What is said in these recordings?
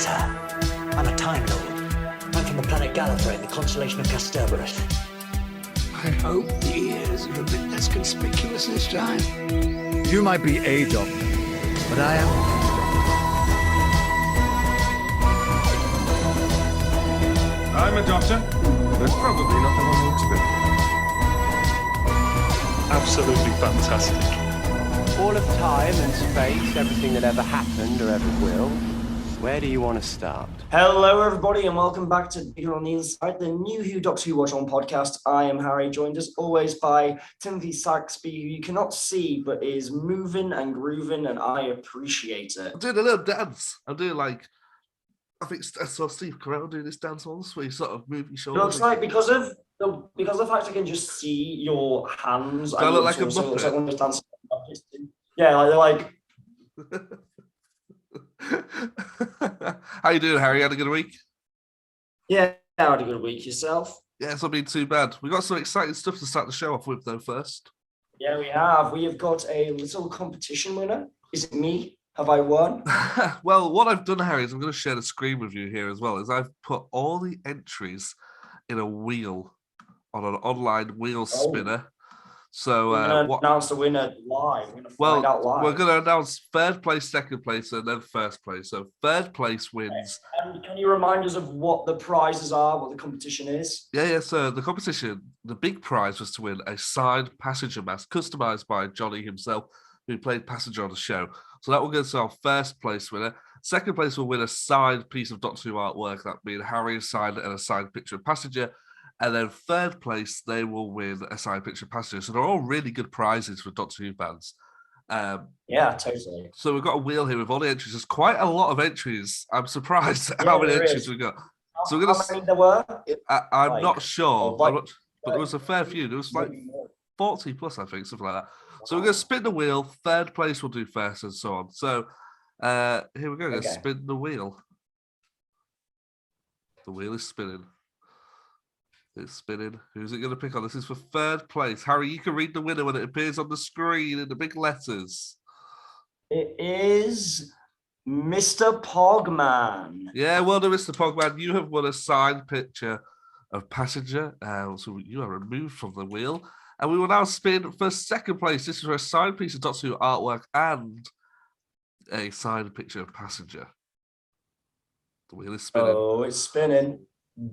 Doctor, I'm a Time Lord. I'm from the planet Gallifrey in the constellation of Kasterborous. I hope the ears are a bit less conspicuous this time. You might be a doctor, but I am. I'm a doctor. That's probably not the one you expect. Absolutely fantastic. All of time and space, everything that ever happened or ever will. Where do you want to start? Hello, everybody, and welcome back to Bigger on the Inside, the new Who Doctor Who Watch On podcast. I am Harry, joined as always by Timothy Saxby, who you cannot see, but is moving and grooving, and I appreciate it. I'm doing a little dance. I'm doing I think I saw Steve Carell doing this dance once, where he sort of moved his shoulders. It looks like because of the fact I can just see your hands. I look like a Muppet. Looks like one of those dancing. Yeah, they're like. How you doing, Harry? Had a good week? Yeah, I had a good week. Yourself? Yeah, it's not been too bad. We got some exciting stuff to start the show off with, though, first. Yeah, we have. We have got a little competition winner. Is it me? Have I won? Well, what I've done, Harry, is I'm going to share the screen with you here as well, is I've put all the entries in a wheel, on an online wheel spinner. So we're going to announce the winner live. We're going to find out live. We're going to announce third place, second place, and then first place. So third place wins. And can you remind us of what the prizes are, what the competition is? Yeah. So the competition, the big prize was to win a signed passenger mask customized by Johnny himself, who played Passenger on the show. So that will go to our first place winner. Second place will win a signed piece of Doctor Who artwork, that being Harry signed and a signed picture of Passenger. And then third place, they will win a signed picture of Passenger. So they're all really good prizes for Doctor Who fans. Yeah, totally. So we've got a wheel here with all the entries. There's quite a lot of entries. I'm surprised at how many entries we've got. So we're How many there were? I'm not sure, but there was a fair few. There was 40 plus, I think, something like that. So we're going to spin the wheel. Third place will do first and so on. So here we go. Let's spin the wheel. The wheel is spinning. It's spinning. Who's it going to pick on? This is for third place. Harry, you can read the winner when it appears on the screen in the big letters. It is Mr. Pogman. Yeah, well done, Mr. Pogman. You have won a signed picture of Passenger. So you are removed from the wheel. And we will now spin for second place. This is for a signed piece of Doctor Who artwork and a signed picture of Passenger. The wheel is spinning. Oh, it's spinning. And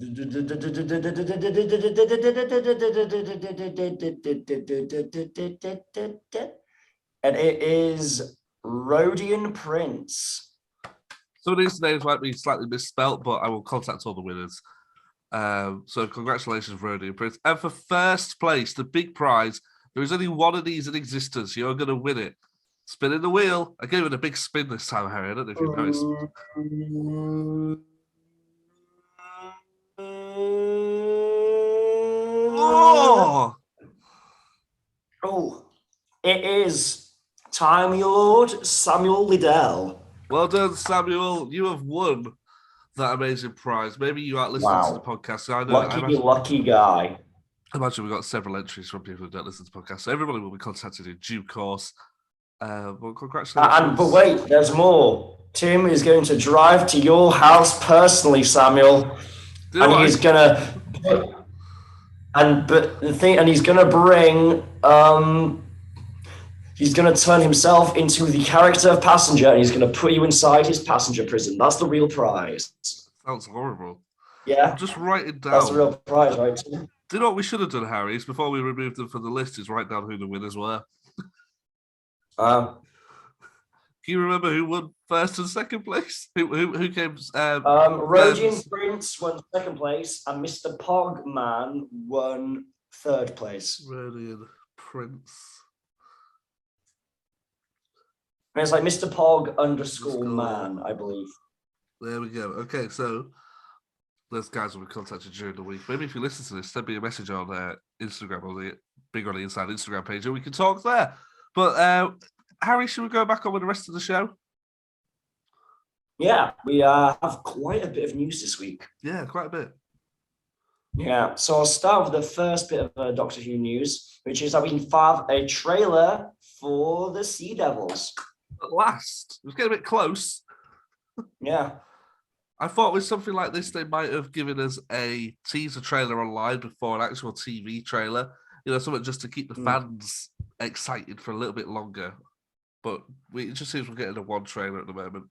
it is Rhodian Prince. Some of these names might be slightly misspelt, but I will contact all the winners. So congratulations, Rhodian Prince. And for first place, the big prize, there is only one of these in existence. You're going to win it. Spinning the wheel. I gave it a big spin this time, Harry. I don't know if you've noticed. It is Time Lord Samuel Liddell. Well done, Samuel. You have won that amazing prize. Maybe you aren't listening to the podcast. I know. Lucky guy. I imagine we've got several entries from people who don't listen to the podcast. So everybody will be contacted in due course. Well, congratulations. But wait, there's more. Tim is going to drive to your house personally, Samuel. He's gonna bring he's gonna turn himself into the character of Passenger, and he's gonna put you inside his passenger prison. That's the real prize. Sounds horrible. Yeah, just write it down. That's the real prize, right? Do you know what we should have done, Harry? Is before we removed them from the list, is write down who the winners were. Can you remember who won first and second place? Who came? Rhodian Prince won second place, and Mr. Pogman won third place. Rhodian Prince. And it's like Mr. Pog _man, I believe. There we go. Okay, so those guys will be contacted during the week. Maybe if you listen to this, send me a message on Instagram, on the Big on the Inside Instagram page, and we can talk there. But Harry, should we go back on with the rest of the show? Yeah, we have quite a bit of news this week. Yeah, quite a bit. Yeah, so I'll start with the first bit of Doctor Who news, which is that we have a trailer for the Sea Devils. At last. It was getting a bit close. Yeah. I thought with something like this, they might have given us a teaser trailer online before an actual TV trailer. Something just to keep the fans excited for a little bit longer. But it just seems we're getting a one trailer at the moment.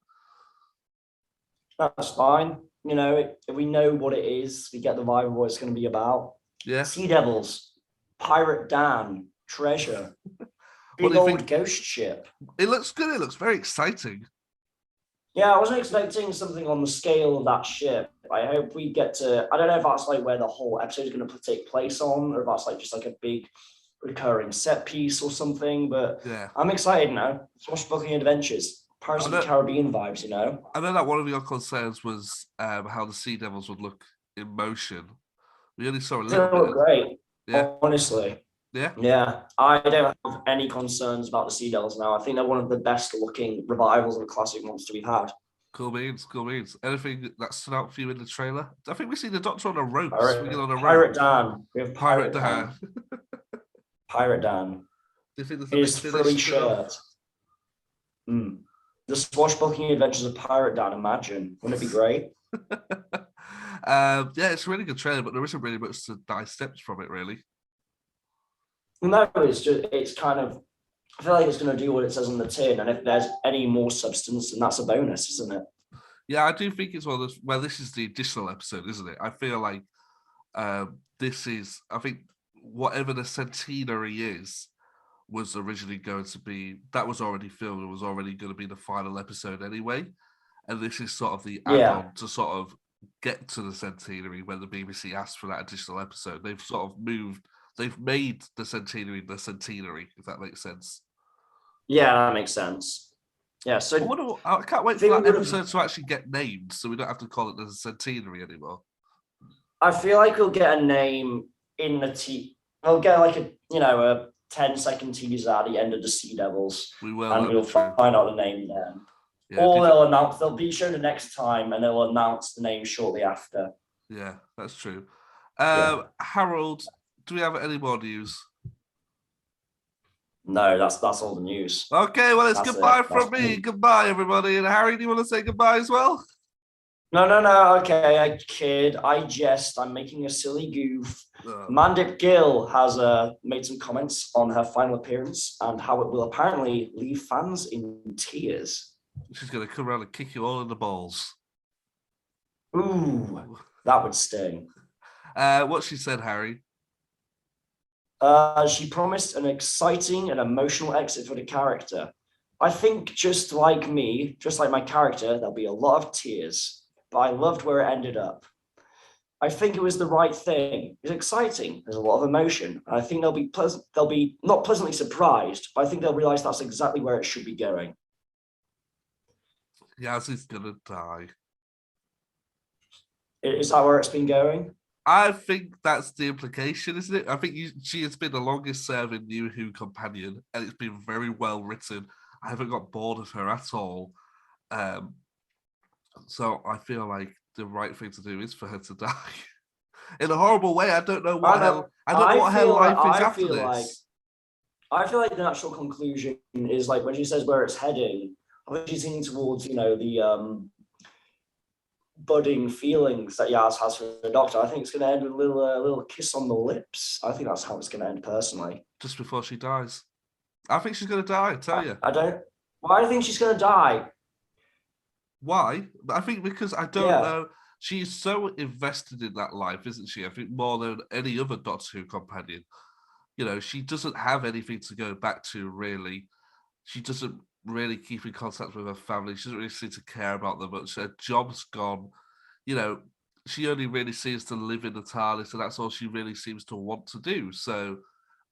That's fine. If we know what it is, we get the vibe of what it's going to be about. Yeah. Sea Devils, Pirate Dan, Treasure, What big do you old think? ghost ship. It looks good. It looks very exciting. Yeah, I wasn't expecting something on the scale of that ship. I hope we get to. I don't know if that's like where the whole episode is going to take place on, or if that's like just like a big recurring set piece or something. But Yeah. I'm excited now. Swashbuckling adventures, Pirates of the Caribbean vibes. I know that one of your concerns was how the Sea Devils would look in motion. We only saw a little bit. Look great. Yeah. Honestly. Yeah. Yeah. I don't have any concerns about the Sea Devils now. I think they're one of the best looking revivals of a classic monster we've had. Cool beans. Anything that stood out for you in the trailer? I think we see the Doctor on a rope, swinging on a rope. Pirate Dan. We have Pirate Dan. Pirate Dan. Do you think there's His frilly shirt. The swashbuckling adventures of Pirate Dan, imagine. Wouldn't it be great? Yeah, it's a really good trailer, but there isn't really much to dissect from it, really. No, it's kind of, I feel like it's going to do what it says on the tin, and if there's any more substance, then that's a bonus, isn't it? Yeah, I do think it's one of those, well, this is the additional episode, isn't it? I feel like I think whatever the centenary is, was originally going to be, that was already filmed and was already going to be the final episode anyway. And this is sort of the add-on to sort of get to the centenary when the BBC asked for that additional episode. They've sort of they've made the centenary, if that makes sense. Yeah, that makes sense. Yeah, so I can't wait for that episode to actually get named so we don't have to call it the centenary anymore. I feel like we'll get a name in the we'll get like a 10-second teaser at the end of the Sea Devils. We will. And we'll find out the name then. Yeah, or they'll be shown the next time and they'll announce the name shortly after. Yeah, that's true. Harold, do we have any more news? No, that's all the news. Okay, well, it's goodbye from me. Goodbye, everybody. And Harry, do you want to say goodbye as well? No. Okay, I kid. I jest. I'm making a silly goof. Mandip Gill has made some comments on her final appearance and how it will apparently leave fans in tears. She's going to come around and kick you all in the balls. Ooh, that would sting. What she said, Harry? She promised an exciting and emotional exit for the character. I think just like me, just like my character, there'll be a lot of tears, but I loved where it ended up. I think it was the right thing. It's exciting. There's a lot of emotion. And I think they'll be not pleasantly surprised, but I think they'll realize that's exactly where it should be going. Yaz is gonna die. Is that where it's been going? I think that's the implication, isn't it? I think she has been the longest serving New Who companion, and it's been very well written. I haven't got bored of her at all. So I feel like the right thing to do is for her to die. In a horrible way. I don't know what her life is after this. I feel like the natural conclusion is like when she says where it's heading, I think she's heading towards, the budding feelings that Yaz has for the Doctor. I think it's going to end with a little kiss on the lips. I think that's how it's going to end personally. Just before she dies. I think she's going to die, I tell you. Why do you think she's going to die? Why? I think because I don't know. She's so invested in that life, isn't she? I think more than any other Doctor Who companion. She doesn't have anything to go back to, really. She doesn't really keep in contact with her family. She doesn't really seem to care about them much. Her job's gone. She only really seems to live in the TARDIS, and that's all she really seems to want to do. So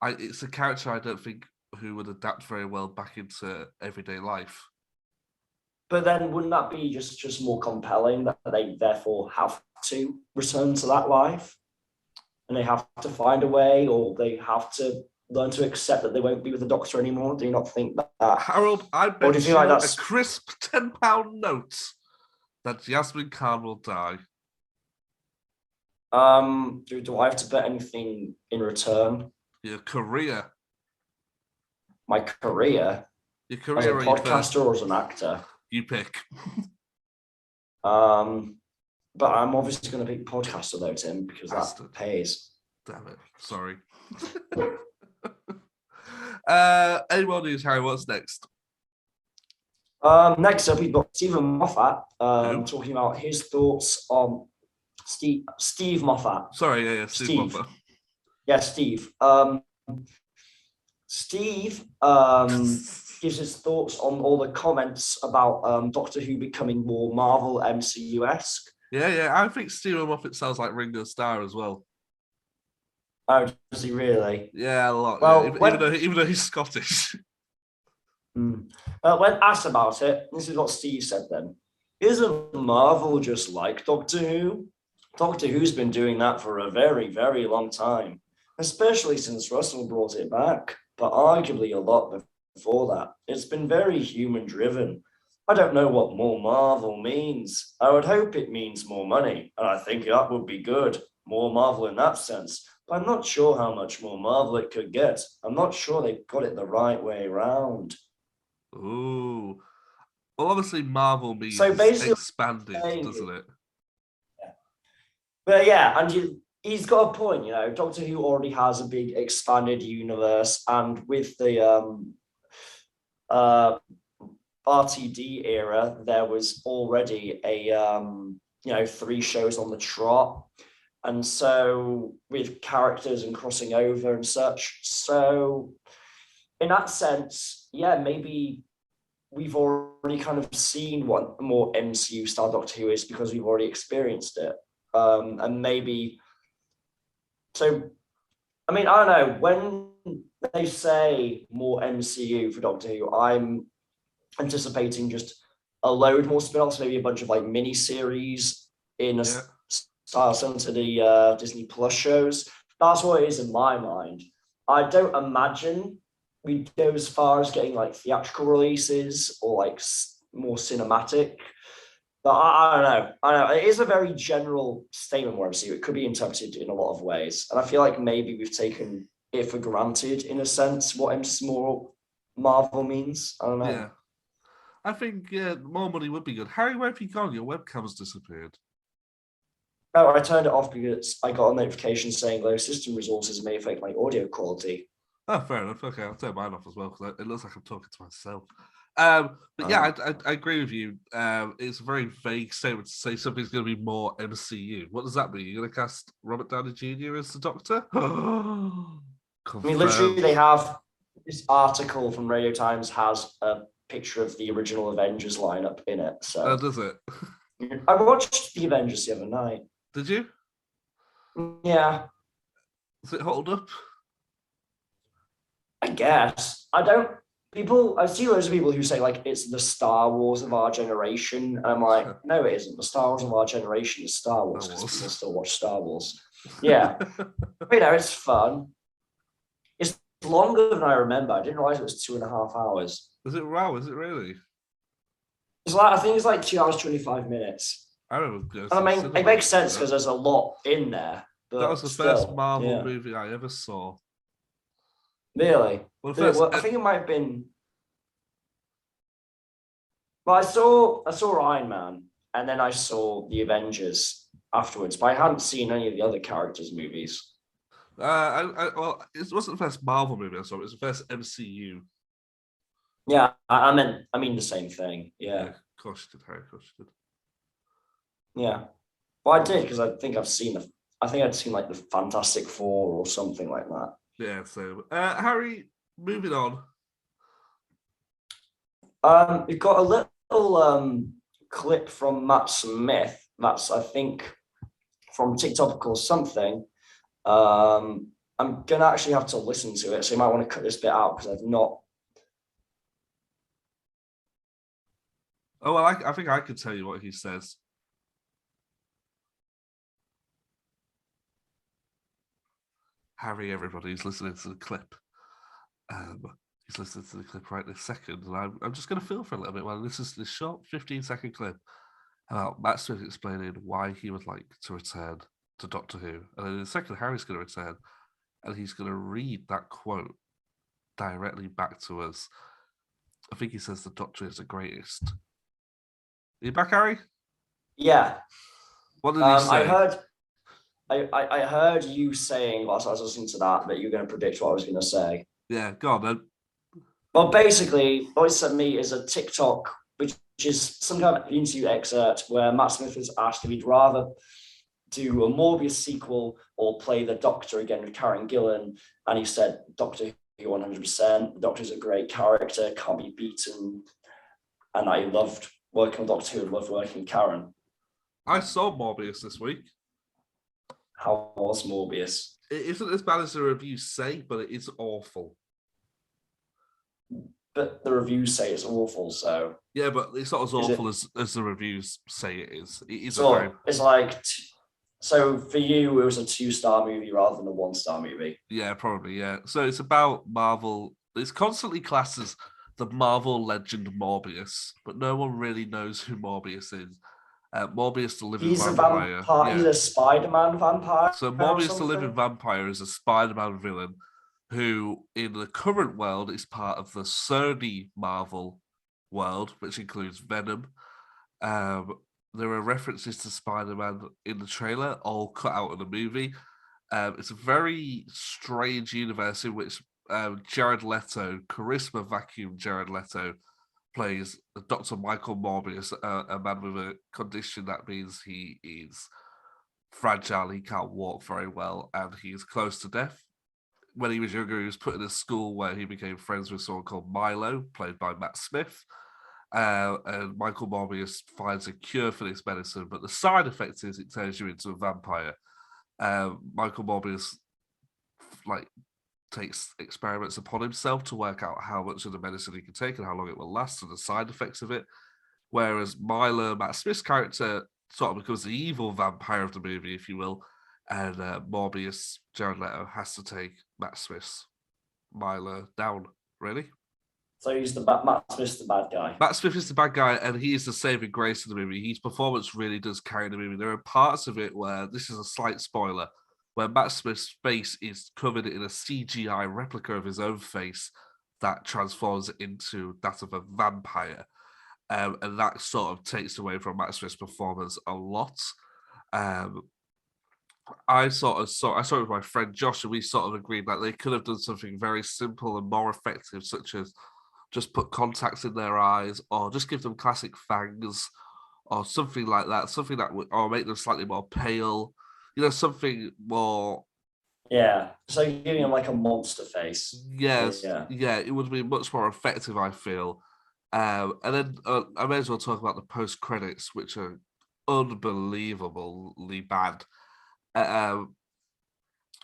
it's a character I don't think who would adapt very well back into everyday life. But then wouldn't that be just more compelling that they therefore have to return to that life? And they have to find a way, or they have to learn to accept that they won't be with the Doctor anymore? Do you not think that? Harold, I bet you like a crisp £10 note that Yasmin Khan will die. Do I have to bet anything in return? Your career. My career? Your career as a podcaster or as an actor? You pick. But I'm obviously going to pick podcaster though, Tim, because Bastard. that pays. Damn it. Sorry. Any more news, Harry? What's next? Next up, we've got Steven Moffat Who? talking about his thoughts on Steve Moffat. Sorry, yeah, Steve Moffat. Yeah, Steve. Steve gives his thoughts on all the comments about Doctor Who becoming more Marvel MCU-esque. Yeah. I think Steven Moffat sounds like Ringo Starr as well. Oh, does he really? Yeah, a lot. Well, yeah. Even though he's Scottish. When asked about it, this is what Steve said then. Isn't Marvel just like Doctor Who? Doctor Who's been doing that for a very, very long time, especially since Russell brought it back, but arguably a lot before that. It's been very human-driven. I don't know what more Marvel means. I would hope it means more money, and I think that would be good. More Marvel in that sense. But I'm not sure how much more Marvel it could get. I'm not sure they got it the right way around. Ooh. Well, obviously, Marvel means So basically, expanded, doesn't it? But yeah, and he's got a point, you know. Doctor Who already has a big expanded universe, and with the RTD era, there was already a 3 shows on the trot, and so with characters and crossing over and such. So in that sense, yeah, maybe we've already kind of seen what more MCU style Doctor Who is because we've already experienced it. And maybe, so, I mean, I don't know, when they say more MCU for Doctor Who, I'm anticipating just a load more spin-offs, maybe a bunch of like mini-series in a style similar to the Disney Plus shows. That's what it is in my mind. I don't imagine we go as far as getting like theatrical releases or like more cinematic. But I don't know. It is a very general statement where it could be interpreted in a lot of ways. And I feel like maybe we've taken it for granted in a sense what more Marvel means. I don't know. Yeah. I think more money would be good. Harry, where have you gone? Your webcam's disappeared. Oh, I turned it off because I got a notification saying low system resources may affect my audio quality. Oh, fair enough. Okay, I'll turn mine off as well because it looks like I'm talking to myself. But yeah, I agree with you. It's a very vague statement to say something's going to be more MCU. What does that mean? You're going to cast Robert Downey Jr. as the Doctor? I mean, literally, they have this article from Radio Times has a picture of the original Avengers lineup in it. So, oh, does it? I watched the Avengers the other night. Did you? Yeah. Does it hold up? I guess. I see loads of people who say like it's the Star Wars of our generation. And I'm like, no, it isn't. The Star Wars of our generation is Star Wars because people still watch Star Wars. Yeah. But, it's fun. It's longer than I remember. I didn't realize it was 2.5 hours. Is it wow? Is it really? I think it's like 2 hours, 25 minutes. I remember. I mean, it makes sense because there's a lot in there. But that was the first Marvel movie I ever saw. Really? Well, I think it might have been. Well, I saw Iron Man, and then I saw the Avengers afterwards, but I hadn't seen any of the other characters' movies. Well, it wasn't the first Marvel movie I saw. It was the first MCU. Yeah, I mean the same thing. Yeah. Of course you did, Harry. Of course you did. Yeah. Well, I did because I think I'd seen like the Fantastic Four or something like that. Yeah. So, Harry, moving on. We've got a little clip from Matt Smith. That's I think from TikTok or something. I'm gonna actually have to listen to it, so you might want to cut this bit out because I've not. Oh well, I think I could tell you what he says. Harry, everybody's listening to the clip. He's listening to the clip right this second, and I'm just going to feel for a little bit while this is this short 15-second clip about Matt Smith explaining why he would like to return to Doctor Who. And then in a second, Harry's going to return, and he's going to read that quote directly back to us. I think he says the Doctor is the greatest. Are you back, Harry? Yeah. What did he say? I heard you saying whilst I was listening to that you're going to predict what I was going to say. Yeah, go on then. Well, basically, what he sent me is a TikTok, which is some kind of interview excerpt where Matt Smith was asked if he'd rather do a Morbius sequel or play the Doctor again with Karen Gillan, and he said Doctor Who 100%. The Doctor's a great character, can't be beaten, and I loved working with Doctor Who and loved working with Karen. I saw Morbius this week. How was Morbius? It isn't as bad as the reviews say, but it is awful. But the reviews say it's awful, so... Yeah, but it's not as awful as the reviews say it is. It is it's like... So for you, it was a 2-star movie rather than a 1-star movie? Yeah, probably, yeah. So it's about Marvel. It's constantly classed as the Marvel legend Morbius, but no one really knows who Morbius is. Morbius the Living Vampire. He's a Spider-Man vampire. So Morbius the Living Vampire is a Spider-Man villain who, in the current world, is part of the Sony Marvel world, which includes Venom. There are references to Spider-Man in the trailer, all cut out of the movie. It's a very strange universe in which Jared Leto, charisma vacuum Jared Leto, plays Dr. Michael Morbius, a man with a condition that means he is fragile, he can't walk very well, and he is close to death. When he was younger, he was put in a school where he became friends with someone called Milo, played by Matt Smith. And Michael Morbius finds a cure for this medicine, but the side effect is it turns you into a vampire. Michael Morbius takes experiments upon himself to work out how much of the medicine he can take and how long it will last and the side effects of it. Whereas Milo, Matt Smith's character, sort of becomes the evil vampire of the movie, if you will, and Morbius, Jared Leto, has to take Matt Smith's Milo down, really. So Matt Smith's the bad guy. Matt Smith is the bad guy, and he is the saving grace of the movie. His performance really does carry the movie. There are parts of it where, this is a slight spoiler, where Matt Smith's face is covered in a CGI replica of his own face that transforms into that of a vampire. And that sort of takes away from Matt Smith's performance a lot. I saw it with my friend Josh, and we sort of agreed that they could have done something very simple and more effective, such as just put contacts in their eyes, or just give them classic fangs, or something like that. Something that would, or make them slightly more pale. Something more. Yeah, so you're giving him like a monster face. Yes, yeah, it would be much more effective, I feel. And then I may as well talk about the post credits, which are unbelievably bad.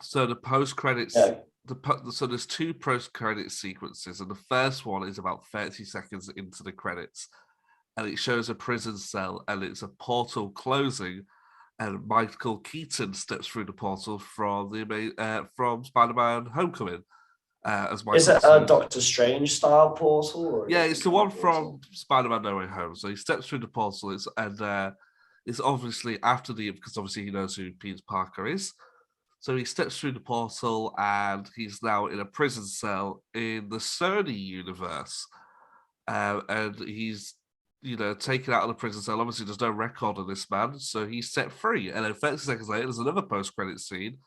So the post credits, so there's 2 post credit sequences, and the first one is about 30 seconds into the credits, and it shows a prison cell, and it's a portal closing, and Michael Keaton steps through the portal from Spider-Man: Homecoming. Is it a Doctor Strange style portal? Or yeah, it's the one from Spider-Man: No Way Home. So he steps through the portal, it's obviously after because obviously he knows who Peter Parker is. So he steps through the portal, and he's now in a prison cell in the Sony universe, and he's taken out of the prison cell. Obviously, there's no record of this man, so he's set free. And then 30 seconds later, there's another post-credit scene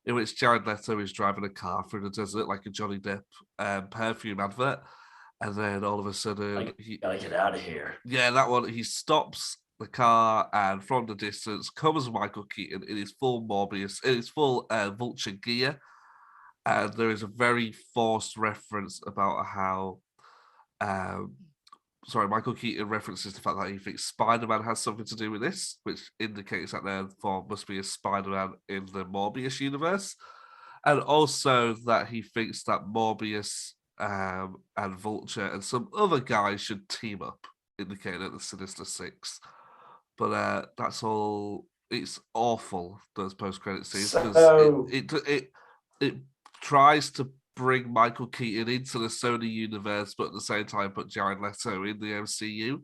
in which Jared Leto is driving a car through the desert like a Johnny Depp perfume advert. And then all of a sudden... gotta get out of here. Yeah, that one. He stops the car, and from the distance comes Michael Keaton in his full Morbius, in his full Vulture gear. And there is a very forced reference about how... Michael Keaton references the fact that he thinks Spider-Man has something to do with this, which indicates that there must be a Spider-Man in the Morbius universe. And also that he thinks that Morbius and Vulture and some other guys should team up, indicating that the Sinister Six. But that's all. It's awful, those post-credit scenes, because it tries to bring Michael Keaton into the Sony universe, but at the same time put Jared Leto in the MCU,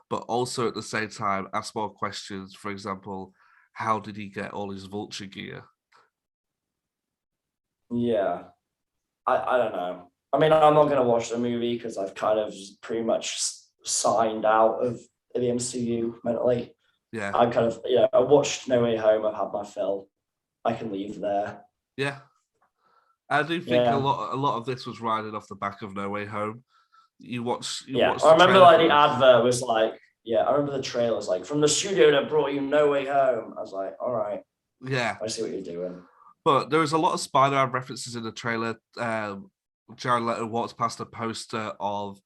but also at the same time ask more questions. For example, how did he get all his Vulture gear? Yeah, I don't know. I mean, I'm not going to watch the movie because I've kind of pretty much signed out of the MCU mentally. Yeah. I'm kind of, I watched No Way Home. I've had my fill. I can leave there. Yeah. I do think Yeah. a lot of this was riding off the back of No Way Home. You watch Yeah, the I remember trailer like for the this. advert was like, I remember the trailer was like, from the studio that brought you No Way Home. I was like, all right, Yeah. I see what you're doing. But there was a lot of Spider-Man references in the trailer. Jared Leto walks past a poster of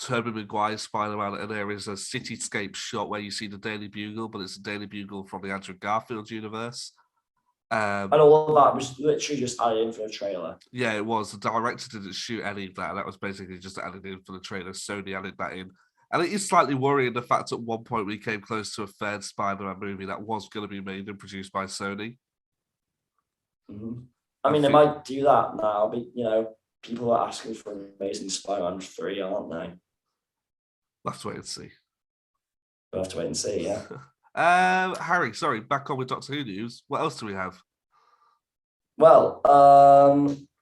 Tobey Maguire's Spider-Man, and there is a cityscape shot where you see the Daily Bugle, but it's a Daily Bugle from the Andrew Garfield universe. And all of that was literally just added in for the trailer. Yeah, it was. The director didn't shoot any of that. That was basically just added in for the trailer. Sony added that in. And it is slightly worrying the fact at one point we came close to a third Spider-Man movie that was going to be made and produced by Sony. Mm-hmm. I mean, they might do that now, but, people are asking for Amazing Spider-Man 3, aren't they? We'll have to wait and see. We'll have to wait and see, yeah. Harry, sorry, back on with Doctor Who news. What else do we have? Well,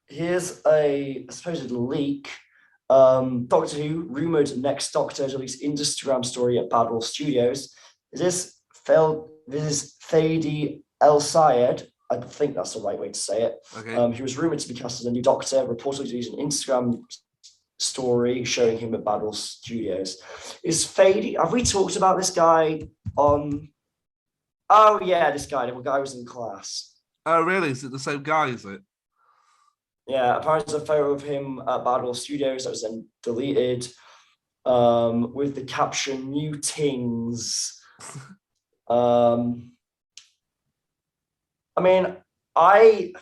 here's a supposed leak. Doctor Who rumored next Doctor to release Instagram story at Badwell Studios. This is Fadi El Sayed. I think that's the right way to say it. Okay. He was rumored to be cast as a new Doctor, reportedly to use an Instagram story showing him at Badwell Studios. Is Fadi? Have we talked about this guy on? Oh yeah, this guy. The guy was in class. Oh really? Is it the same guy? Is it? Yeah, apparently there's a photo of him at Badwell Studios that was then deleted with the caption "New Tings." I mean, I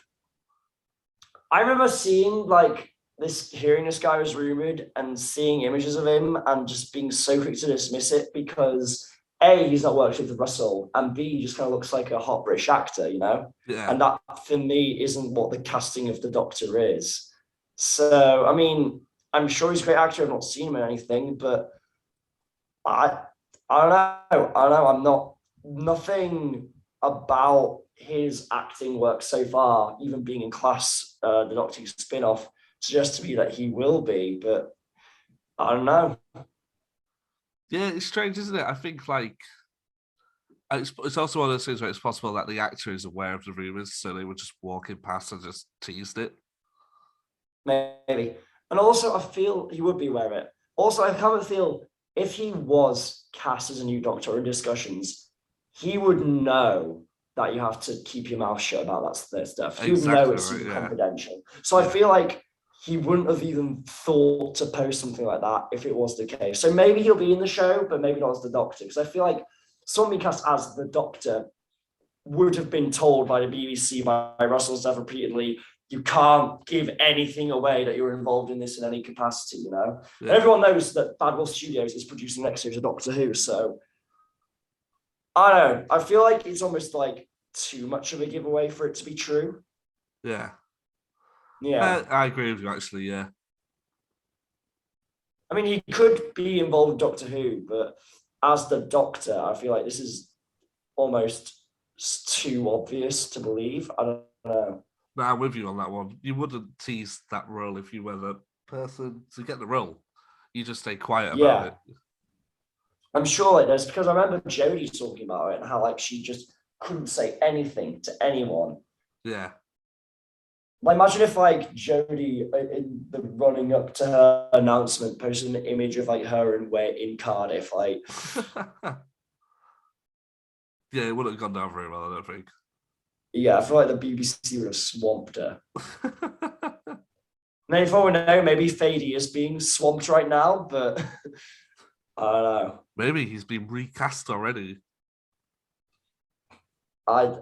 remember seeing hearing this guy was rumored and seeing images of him and just being so quick to dismiss it because A, he's not worked with Russell, and B, he just kind of looks like a hot British actor, Yeah. And that for me isn't what the casting of the Doctor is. So, I mean, I'm sure he's a great actor. I've not seen him in anything, but I don't know. I'm not nothing about his acting work so far, even being in Class, the Doctor Who spin-off, suggests to me that he will be, but I don't know. Yeah, it's strange, isn't it? I think it's also one of those things where it's possible that the actor is aware of the rumors, so they were just walking past and just teased it. Maybe. And also, I feel he would be aware of it. Also, I kind of feel if he was cast as a new Doctor in discussions, he would know that you have to keep your mouth shut about that stuff. He would know it's super confidential. So I feel like he wouldn't have even thought to post something like that if it was the case. So maybe he'll be in the show, but maybe not as the Doctor. Because I feel like somebody cast as the Doctor would have been told by the BBC, by Russell Stuff repeatedly, you can't give anything away that you're involved in this in any capacity, Yeah. Everyone knows that Badwell Studios is producing next series of Doctor Who, so I don't know. I feel like it's almost like too much of a giveaway for it to be true. Yeah. Yeah. I agree with you, actually, yeah. I mean, he could be involved with Doctor Who, but as the Doctor, I feel like this is almost too obvious to believe. I don't know. No, I'm with you on that one. You wouldn't tease that role if you were the person to get the role. You just stay quiet about it. I'm sure it does, because I remember Jodie talking about it and how she just couldn't say anything to anyone. Yeah. Imagine if Jodie in the running up to her announcement posted an image of her in Cardiff. Yeah, it wouldn't have gone down very well, I don't think. Yeah, I feel like the BBC would have swamped her. Maybe for all we know, maybe Fadi is being swamped right now, but I don't know. Maybe he's been recast already. I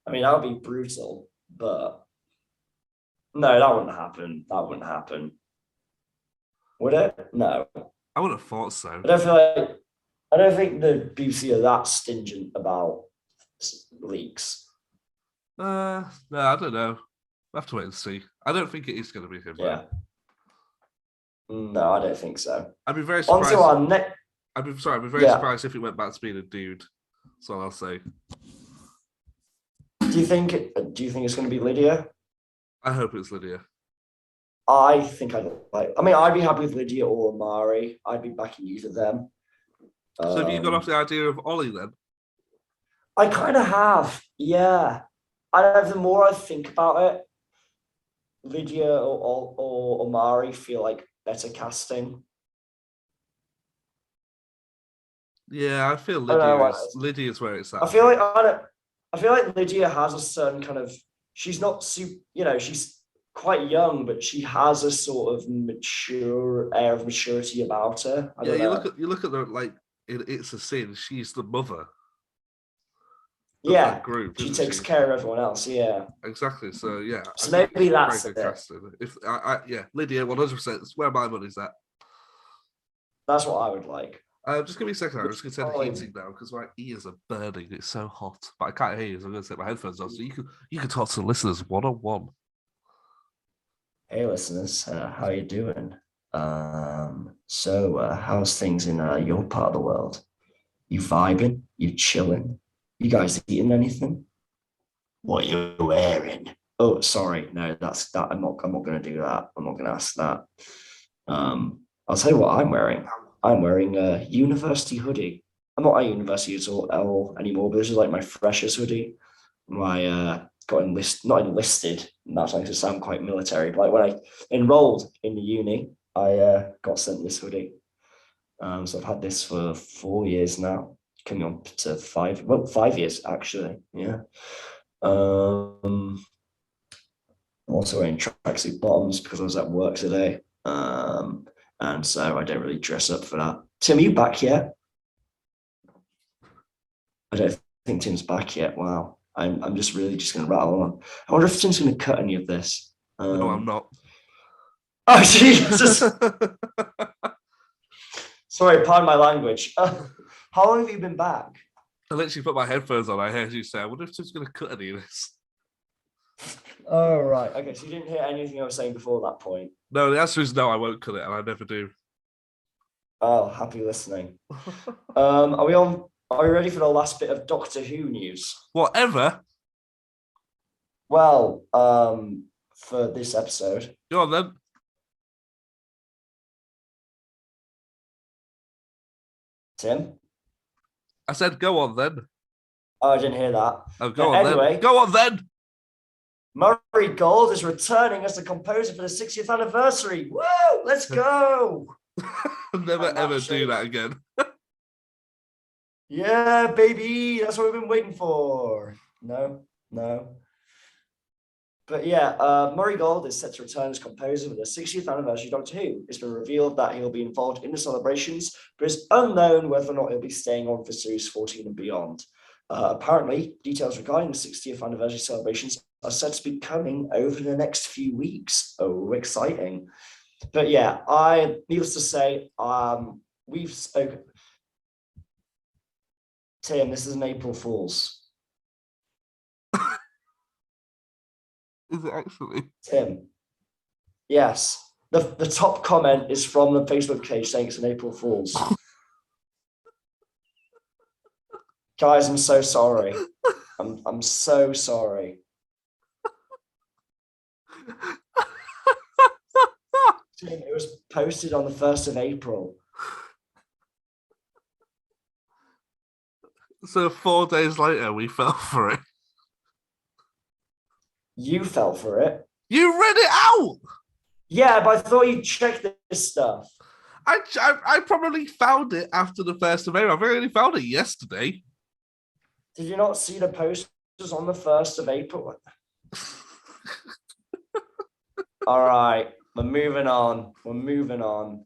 mean, that would be brutal, but no, that wouldn't happen. That wouldn't happen. Would it? No. I would have thought so. I don't think the BBC are that stingent about leaks. No, I don't know. We'll have to wait and see. I don't think it is going to be him. Yeah. No, I don't think so. I'd be very surprised. On to our next. I'd be very surprised if it went back to being a dude. That's all I'll say. Do you think it's going to be Lydia? I hope it's Lydia. I think I'd be happy with Lydia or Amari. I'd be backing either of them. So have you got off the idea of Ollie then? I kind of have, yeah. The more I think about it, Lydia or Omari feel like better casting. Yeah, I feel I don't know Lydia's where it's at. I feel like Lydia has a certain kind of. She's not super, she's quite young, but she has a sort of mature air of maturity about her. I don't know. You look at the like. It's a Sin. She's the mother. Yeah, group. She takes care of everyone else. Yeah, exactly. So yeah, so maybe that's it. If Lydia, 100%. That's where my money's at. That's what I would like. Just give me a second. I'm just going to turn the heating down because my ears are burning. It's so hot, but I can't hear you. So I'm going to take my headphones off so you can talk to the listeners one-on-one. Hey, listeners, how you doing? So how's things in your part of the world? You vibing? You chilling? You guys eating anything? What you wearing? Oh, sorry, no, that's that. I'm not going to do that. I'm not going to ask that. I'll tell you what I'm wearing. I'm wearing a university hoodie. I'm not at university at all anymore, but this is like my freshers hoodie. My not enlisted. That's like to sound quite military. But like when I enrolled in the uni, I got sent this hoodie. So I've had this for 4 years now, coming on to 5 years actually. Yeah. I'm also wearing tracksuit bottoms because I was at work today. And so I don't really dress up for that. Tim, are you back yet? I don't think Tim's back yet. Wow. I'm just going to rattle on. I wonder if Tim's going to cut any of this. No, I'm not. Oh, Jesus. Sorry, pardon my language. How long have you been back? I literally put my headphones on. I heard you say, I wonder if Tim's going to cut any of this. Oh, right. Okay, so you didn't hear anything I was saying before that point? No, the answer is no, I won't cut it, and I never do. Oh, happy listening. Are we ready for the last bit of Doctor Who news? Whatever. Well, for this episode. Go on then. Tim? I said go on then. Oh, I didn't hear that. Oh, go on then. Go on then. Murray Gold is returning as the composer for the 60th anniversary. Woo! Let's go! Never ever do that again. Yeah, baby. That's what we've been waiting for. No. But yeah, Murray Gold is set to return as composer for the 60th anniversary of Doctor Who. It's been revealed that he'll be involved in the celebrations, but it's unknown whether or not he'll be staying on for Series 14 and beyond. Apparently, details regarding the 60th anniversary celebrations are said to be coming over the next few weeks. Oh, exciting. But yeah, needless to say, we've spoken. Tim, this is an April Fool's. Is it actually? Tim. Yes. The top comment is from the Facebook page saying it's an April Fool's. Guys, I'm so sorry. I'm so sorry. Tim, it was posted on the 1st of April. So 4 days later, we fell for it. You fell for it. You read it out. Yeah, but I thought you checked this stuff. I probably found it after the 1st of April. I've only found it yesterday. Did you not see the posters on the 1st of April? All right, we're moving on. Imagine,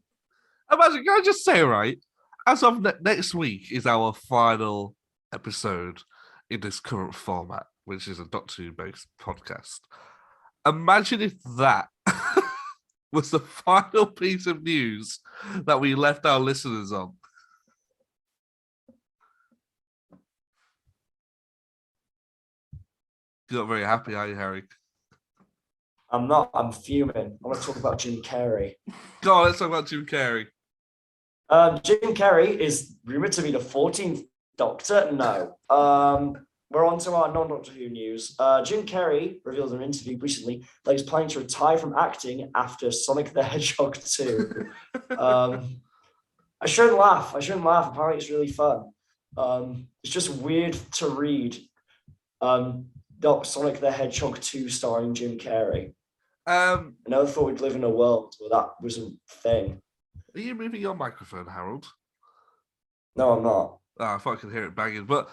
can I just say, right? As of next week is our final episode in this current format, which is a Doctor Who-based podcast. Imagine if that was the final piece of news that we left our listeners on. You're not very happy, are you, Harry? I'm not. I'm fuming. I want to talk about Jim Carrey. Go on, let's talk about Jim Carrey. Jim Carrey is rumored to be the 14th Doctor. No. We're on to our non-Doctor Who news. Jim Carrey revealed in an interview recently that he's planning to retire from acting after Sonic the Hedgehog 2. I shouldn't laugh. I shouldn't laugh. Apparently, it's really fun. It's just weird to read. Sonic the Hedgehog 2 starring Jim Carrey. I never thought we'd live in a world where that was a thing. Are you moving your microphone, Harold? No, I'm not. Oh, I thought I could hear it banging, but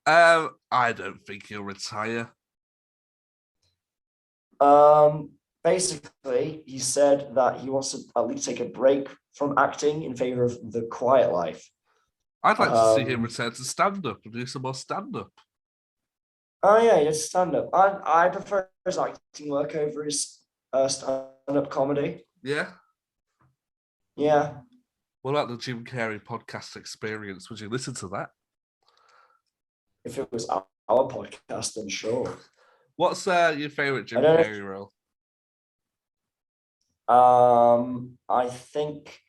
I don't think he'll retire. Basically, he said that he wants to at least take a break from acting in favor of the quiet life. I'd like to see him return to stand-up and do some more stand-up. Oh yeah, he does stand-up. I prefer his acting work over his stand-up comedy. Yeah. Yeah. What about the Jim Carrey podcast experience? Would you listen to that? If it was our podcast, then sure. What's your favorite Jim Carrey role? I think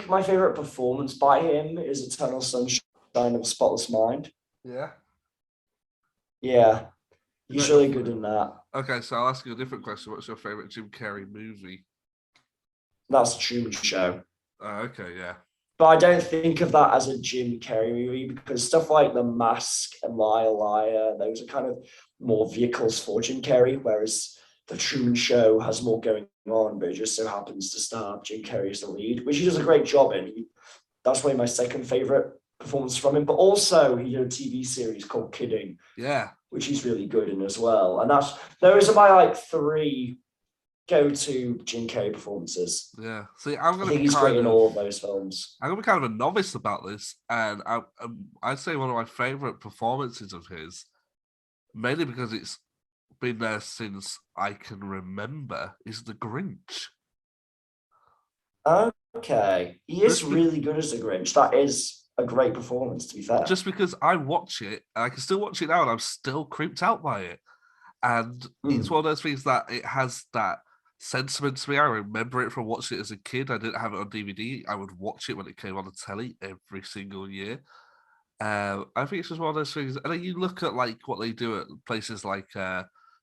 my favorite performance by him is Eternal Sunshine of a Spotless Mind. Yeah. Yeah. He's really good in that. Okay, so I'll ask you a different question. What's your favorite Jim Carrey movie? That's the Truman Show. Okay, yeah. But I don't think of that as a Jim Carrey movie because stuff like The Mask and Liar Liar, those are kind of more vehicles for Jim Carrey, whereas The Truman Show has more going on, but it just so happens to star Jim Carrey as the lead, which he does a great job in. That's probably my second favorite performance from him. But also he did a TV series called Kidding. Yeah. Which he's really good in as well. And those are my three go-to Jim Carrey performances. Yeah. See, I think he's great in all of those films. I'm gonna be kind of a novice about this, and I'd say one of my favorite performances of his, mainly because it's been there since I can remember, is the Grinch. Okay, he is really good as the Grinch. That is a great performance, to be fair. Just because I watch it, and I can still watch it now, and I'm still creeped out by it. And it's one of those things that it has that sentiment to me. I remember it from watching it as a kid. I didn't have it on DVD. I would watch it when it came on the telly every single year. I think it's just one of those things. And then you look at like what they do at places like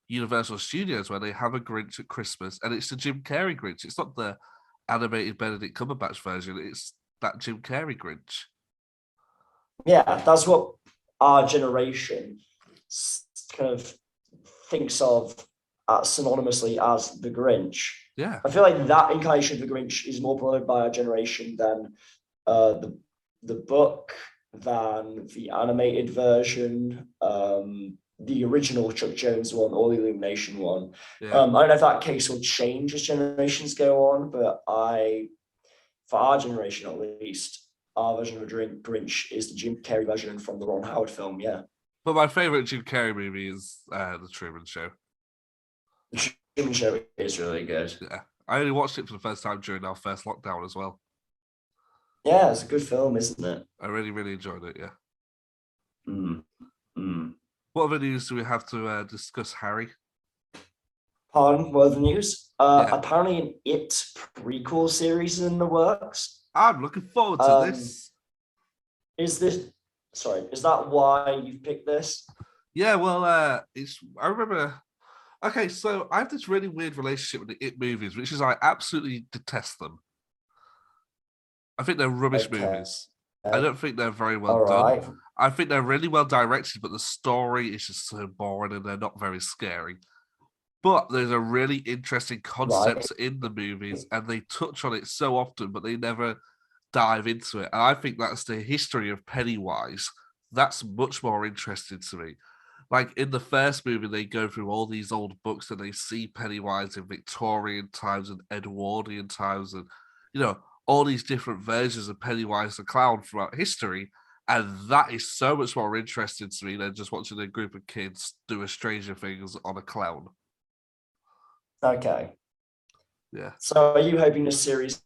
Universal Studios, where they have a Grinch at Christmas, and it's the Jim Carrey Grinch. It's not the animated Benedict Cumberbatch version. It's that Jim Carrey Grinch. Yeah, that's what our generation kind of thinks of synonymously as the Grinch. Yeah, I feel like that incarnation of the Grinch is more beloved by our generation than the book, than the animated version, the original Chuck Jones one, or the Illumination one. Yeah. I don't know if that case will change as generations go on, but for our generation at least, our version of Grinch is the Jim Carrey version from the Ron Howard film, yeah. But my favorite Jim Carrey movie is The Truman Show. The Truman Show is really good. Yeah, I only watched it for the first time during our first lockdown as well. Yeah, it's a good film, isn't it? I really, really enjoyed it, yeah. Mm. What other news do we have to discuss, Harry? Pardon, what other news? Apparently an It prequel series is in the works. I'm looking forward to this. Is that why you picked this? Yeah, well, I remember. Okay, so I have this really weird relationship with the It movies, which is I absolutely detest them. I think they're rubbish movies. I don't think they're very well done. Right. I think they're really well directed, but the story is just so boring and they're not very scary. But there's a really interesting concept in the movies, and they touch on it so often, but they never dive into it. And I think that's the history of Pennywise. That's much more interesting to me. Like in the first movie, they go through all these old books and they see Pennywise in Victorian times and Edwardian times, and all these different versions of Pennywise the Clown throughout history. And that is so much more interesting to me than just watching a group of kids do a Stranger Things on a clown. Okay. Yeah. So are you hoping this series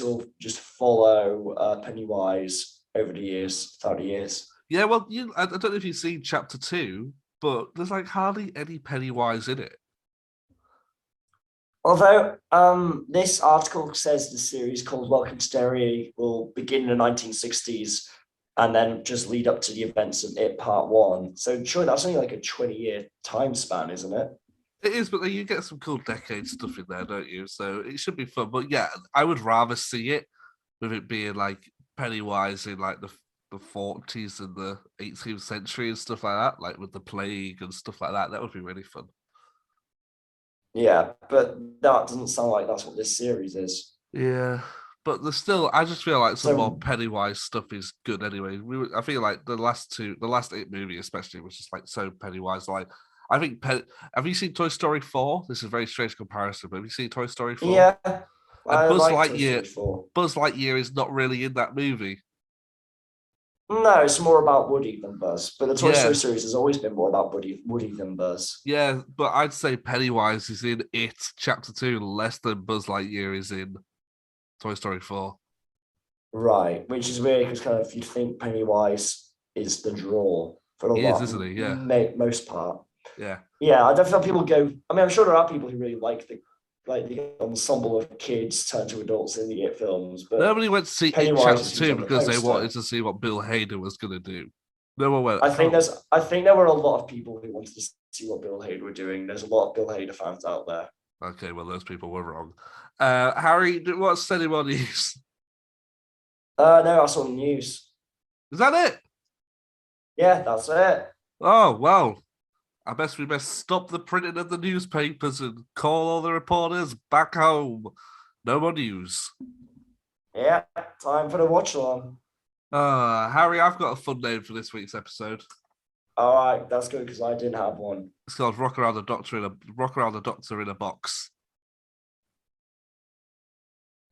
will just follow Pennywise over the years, 30 years? Yeah, well, I don't know if you've seen chapter 2, but there's like hardly any Pennywise in it. Although this article says the series called Welcome to Derry will begin in the 1960s and then just lead up to the events of It Part 1. So sure, that's only like a 20-year time span, isn't it? It is, but then you get some cool decade stuff in there, don't you? So it should be fun. But yeah, I would rather see it with it being like Pennywise in like the 40s and the 18th century and stuff like that, like with the plague and stuff like that. That would be really fun. Yeah, but that doesn't sound like that's what this series is. Yeah, but there's still. I just feel like some So- more Pennywise stuff is good anyway. I feel like the last 8 movie especially was just like so Pennywise. Like I think. Have you seen Toy Story 4? This is a very strange comparison, but have you seen Toy Story 4? Yeah, And I like Toy Story 4. Buzz Lightyear is not really in that movie. No, it's more about Woody than Buzz. But the Toy Yeah. Story series has always been more about Woody than Buzz. Yeah, but I'd say Pennywise is in It Chapter 2 less than Buzz Lightyear is in Toy Story 4. Right, which is weird because kind of you'd think Pennywise is the draw for a He lot, is, isn't he? Yeah. Most part. Yeah. Yeah, I definitely people go. I mean, I'm sure there are people who really like the ensemble of kids turned to adults in the It films, but Nobody went to see It Pennywise Chapter is 2 on the because they poster. wanted to see what Bill Hader was going to do. No one went. I think "Oh, I think there were a lot of people who wanted to see what Bill Hader were doing. There's a lot of Bill Hader fans out there. Okay, well, those people were wrong. Harry, what's cinema news? No, I saw the news. Is that it? Yeah, that's it. Oh, well, I guess we best stop the printing of the newspapers and call all the reporters back home. No more news. Yeah, time for the watch along. Harry, I've got a fun name for this week's episode. All right, that's good because I didn't have one. It's called Rock Around the Doctor in a Box.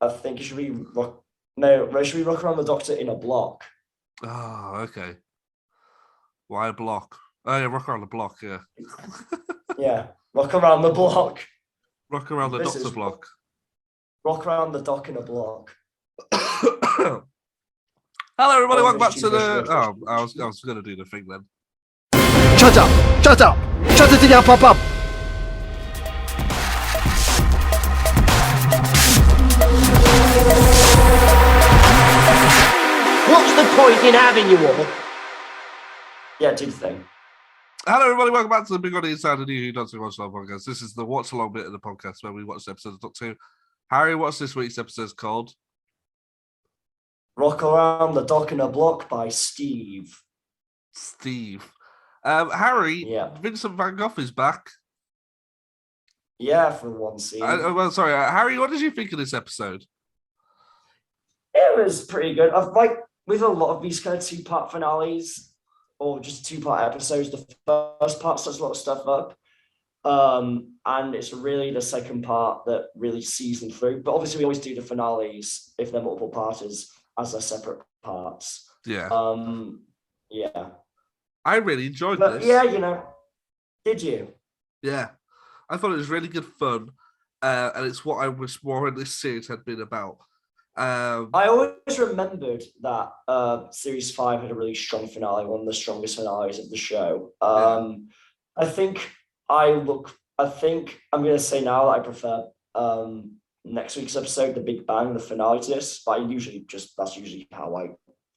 I think it should be rock. No, it should be Rock Around the Doctor in a block. Oh, okay. Why a block? Oh, yeah, Rock Around the Block, yeah. Yeah, Rock Around the Block. Rock Around the This Doctor is- block. Rock Around the Dock in a block. Hello, everybody. Oh, Welcome back there's to two the. questions. Oh, I was going to do the thing then. Shut up! Shut up! Shut it down, pop up! What's the point in having you all? Yeah, do the thing. Hello, everybody. Welcome back to the Big on the Inside of the New Who Doctor Who Watch Along podcast. This is the watch along bit of the podcast where we watch the episode of Doctor Who. Harry, what's this week's episode called? Rock Around the Dock in a Block by Steve. Steve. Harry, Yeah. Vincent Van Gogh is back. Yeah, for one scene. Sorry, Harry, what did you think of this episode? It was pretty good. I've like with a lot of these kind of 2-part finales or just 2-part episodes, the first part sets a lot of stuff up. And it's really the second part that really sees them through. But obviously we always do the finales if they're multiple parters as their separate parts. Yeah. Yeah. I really enjoyed But this. yeah, did you? Yeah. I thought it was really good fun. And it's what I was more in this series had been about. I always remembered that Series 5 had a really strong finale, one of the strongest finales of the show. I think I'm going to say now that I prefer next week's episode, The Big Bang, the finale to this, but that's usually how I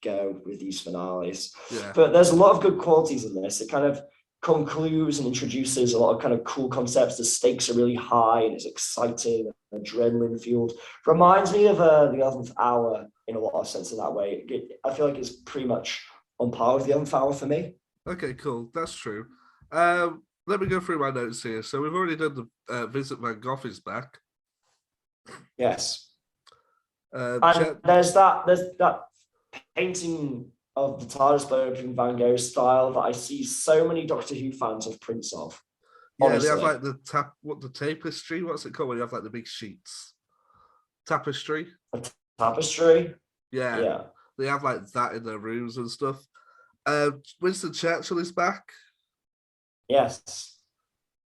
go with these finales. Yeah. But there's a lot of good qualities in this. It kind of concludes and introduces a lot of kind of cool concepts. The stakes are really high and it's exciting, adrenaline fueled. Reminds me of the 11th Hour in a lot of sense in that way. I feel like it's pretty much on par with the 11th Hour for me. Okay, cool. That's true. Let me go through my notes here. So we've already done the Vincent Van Gogh is back. Yes. Uh, And Jet- there's that painting of the TARDIS blown open Van Gogh style that I see so many Doctor Who fans have prints of. yeah, honestly. they have like the tapestry. What's it called when you have like the big sheets? Tapestry. Tapestry. Yeah. Yeah. They have like that in their rooms and stuff. Winston Churchill is back. Yes.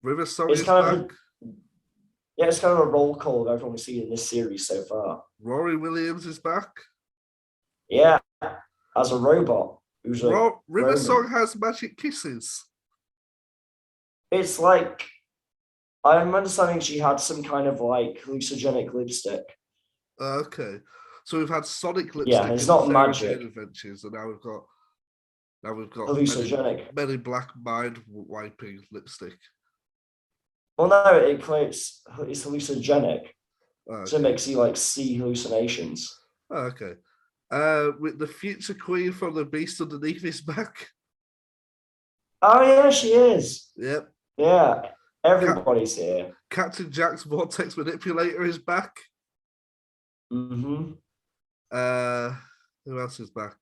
River Song It's is kind of back. it's kind of a roll call of everyone we've seen in this series so far. Rory Williams is back. Yeah. As a robot. Who's a River Roman. Song has magic kisses. It's like I'm understanding she had some kind of like hallucinogenic lipstick. Okay. So we've had Sonic lipstick. Yeah, it's in not the Sarah magic. Jane Adventures, and now we've got Hallucinogenic. many black mind wiping lipstick. Well, no, it's hallucinogenic, Oh, so it okay. makes you like see hallucinations. Oh, okay. With the future queen from the beast underneath his back. Oh yeah, she is. Yep. Yeah, everybody's here. Captain Jack's vortex manipulator is back. Mm-hmm. Uh, who else is back?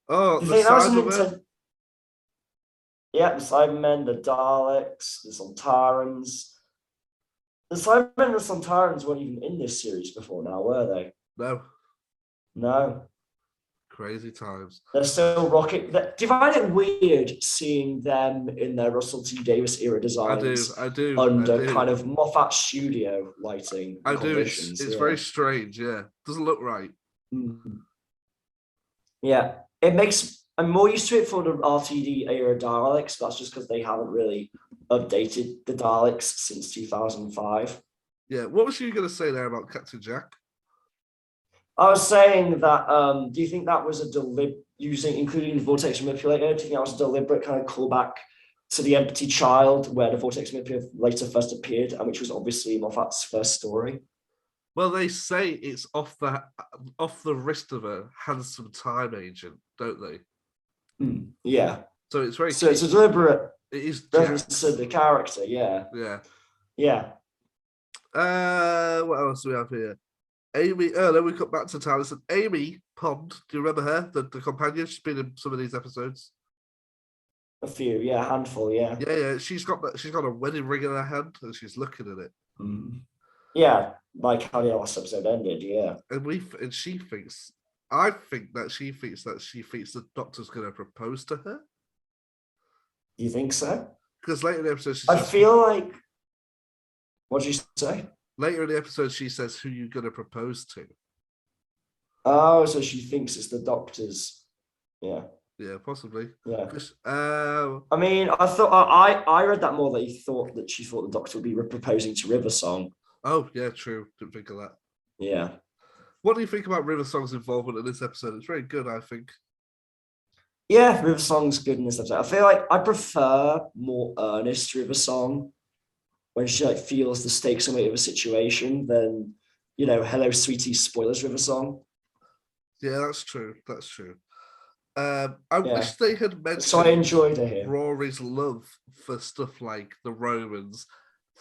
Oh, Do you the think that was an Cybermen. Yeah, the Cybermen, the Daleks, the Sontarans. The Cybermen and the Sontarans weren't even in this series before now, were they? No, No. crazy times. They're still rocking. Do you find it weird seeing them in their Russell T Davis era designs I do. under kind of Moffat studio lighting I do. conditions? It's Yeah. very strange. Yeah, doesn't look right. Mhm. Yeah, it makes. I'm more used to it for the RTD era Daleks. That's just because they haven't really updated the Daleks since 2005. Yeah. What was you going to say there about Captain Jack? I was saying that. Do you think that was a including the vortex manipulator? Do you think that was a deliberate kind of callback to the Empty Child, where the vortex manipulator later first appeared, and which was obviously Moffat's first story? Well, they say it's off the wrist of a handsome time agent, don't they? Yeah. So it's very. So it's a deliberate It is reference Jack. to the character. Yeah. Yeah. Yeah. What else do we have here? Amy. Oh, then we cut back to Taliesin. Amy Pond. Do you remember her? The companion. She's been in some of these episodes. A few. Yeah. A handful. Yeah. Yeah. She's got a wedding ring in her hand, and she's looking at it. Yeah. Like how the last episode ended. Yeah. And she thinks. I think that she thinks the Doctor's going to propose to her. Do you think so? Because later in the episode, I feel like. What did you say? Later in the episode, she says, "Who you going to propose to?" Oh, so she thinks it's the Doctor's. Yeah. Yeah, possibly. Yeah. I mean, I read that more that she thought the Doctor would be proposing to River Song. Oh yeah, true. Didn't think of that. Yeah. What do you think about River Song's involvement in this episode? It's very good, I think. Yeah, River Song's good in this episode. I feel like I prefer more earnest River Song when she like feels the stakes and weight of a situation than Hello Sweetie spoilers River Song. Yeah, that's true. That's true. I wish they had mentioned. So I enjoyed it here. Rory's love for stuff like the Romans